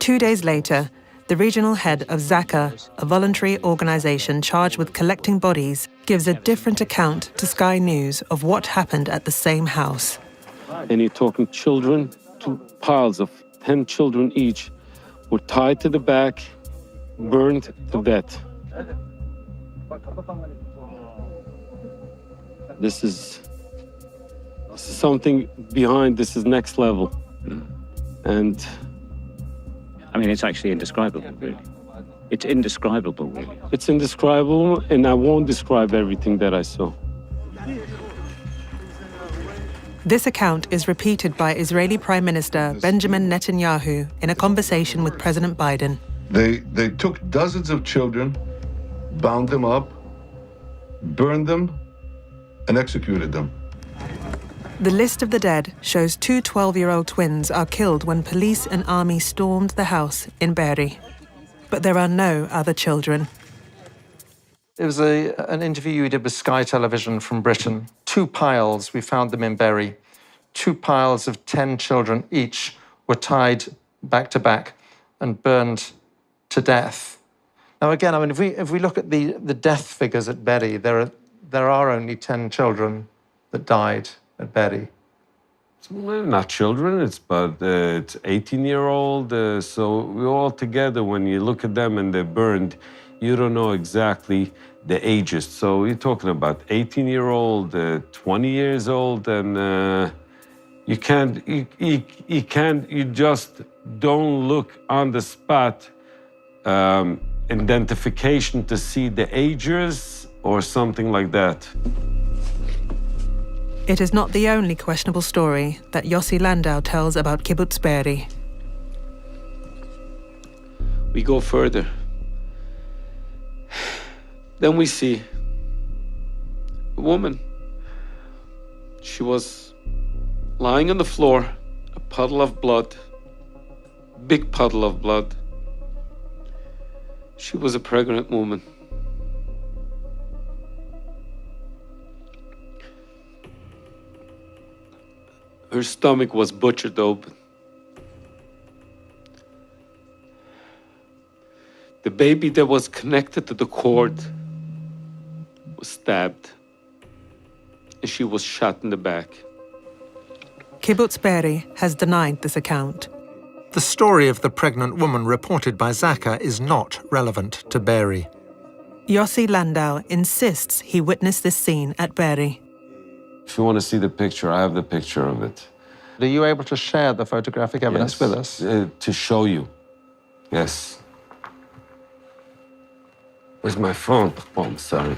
2 days later, the regional head of Zaka, a voluntary organization charged with collecting bodies, gives a different account to Sky News of what happened at the same house. And you're talking children, 2 piles of 10 children each, were tied to the back, burned to death. This is something behind, this is next level. And I mean, it's actually indescribable, really. It's indescribable, really. It's indescribable, and I won't describe everything that I saw. This account is repeated by Israeli Prime Minister Benjamin Netanyahu in a conversation with President Biden. They took dozens of children, bound them up, burned them, and executed them. The list of the dead shows 2 12-year-old twins are killed when police and army stormed the house in Be'eri. But there are no other children. It was an interview we did with Sky Television from Britain. 2 piles, we found them in Be'eri. 2 piles of 10 children each were tied back to back and burned to death. Now again, I mean, if we look at the death figures at Be'eri, there are only 10 children that died at Be'eri. Well, not children, it's 18-year-old. So we all together, when you look at them and they're burned, you don't know exactly the ages. So you're talking about 18-year-old, 20 years old, and you just don't look on the spot identification to see the ages or something like that. It is not the only questionable story that Yossi Landau tells about Kibbutz Be'eri. We go further. Then we see a woman. She was lying on the floor, a puddle of blood, big puddle of blood. She was a pregnant woman. Her stomach was butchered open. The baby that was connected to the cord was stabbed, and she was shot in the back. Kibbutz Be'eri has denied this account. The story of the pregnant woman reported by Zaka is not relevant to Be'eri. Yossi Landau insists he witnessed this scene at Be'eri. If you want to see the picture, I have the picture of it. Are you able to share the photographic evidence with us? To show you. Yes. Where's my phone? Oh, I'm sorry.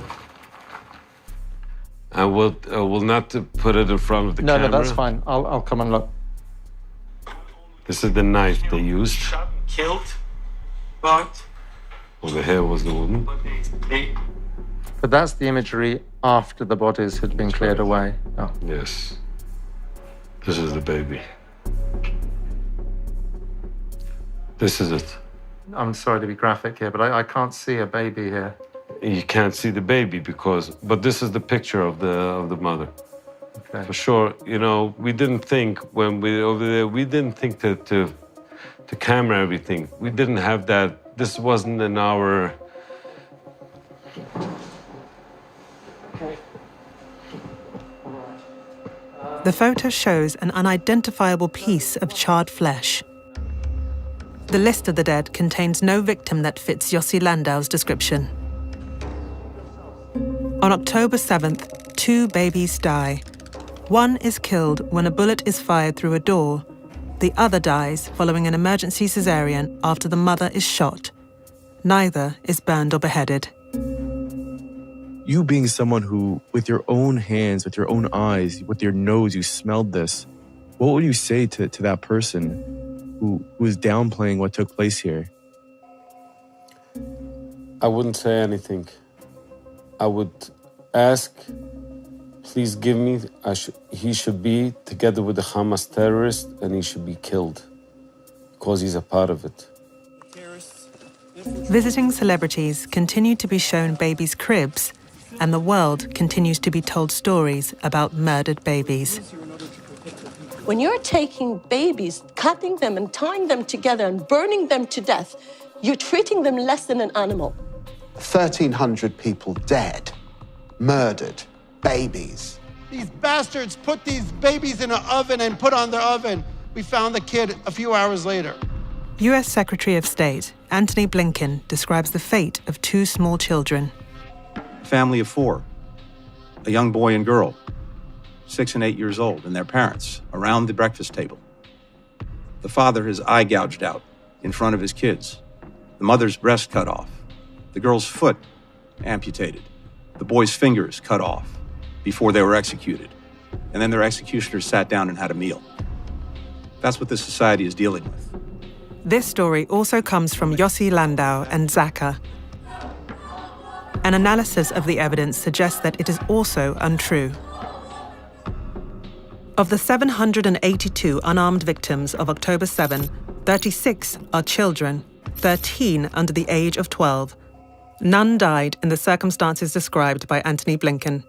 I will not put it in front of the camera. No, that's fine. I'll come and look. This is the knife they used. Shot and killed, but Over here was the woman. But that's the imagery after the bodies had been cleared away. Oh. Yes. This is the baby. This is it. I'm sorry to be graphic here, but I can't see a baby here. You can't see the baby but this is the picture of the mother. Okay. For sure, you know, we didn't think when we were over there, we didn't think to camera everything. We didn't have that. This wasn't in our... The photo shows an unidentifiable piece of charred flesh. The list of the dead contains no victim that fits Yossi Landau's description. On October 7th, 2 babies die. One is killed when a bullet is fired through a door. The other dies following an emergency cesarean after the mother is shot. Neither is burned or beheaded. You being someone who, with your own hands, with your own eyes, with your nose, you smelled this, what would you say to that person who is downplaying what took place here? I wouldn't say anything. I would ask, please give me, he should be together with the Hamas terrorist and he should be killed because he's a part of it. Visiting celebrities continue to be shown babies' cribs, and the world continues to be told stories about murdered babies. When you're taking babies, cutting them and tying them together and burning them to death, you're treating them less than an animal. 1,300 people dead, murdered, babies. These bastards put these babies in an oven and put on the oven. We found the kid a few hours later. US Secretary of State Antony Blinken describes the fate of two small children. A family of four, a young boy and girl, 6 and 8 years old, and their parents around the breakfast table. The father, his eye gouged out in front of his kids. The mother's breast cut off. The girl's foot amputated. The boy's fingers cut off before they were executed. And then their executioners sat down and had a meal. That's what this society is dealing with. This story also comes from Yossi Landau and Zaka. An analysis of the evidence suggests that it is also untrue. Of the 782 unarmed victims of October 7, 36 are children, 13 under the age of 12. None died in the circumstances described by Antony Blinken.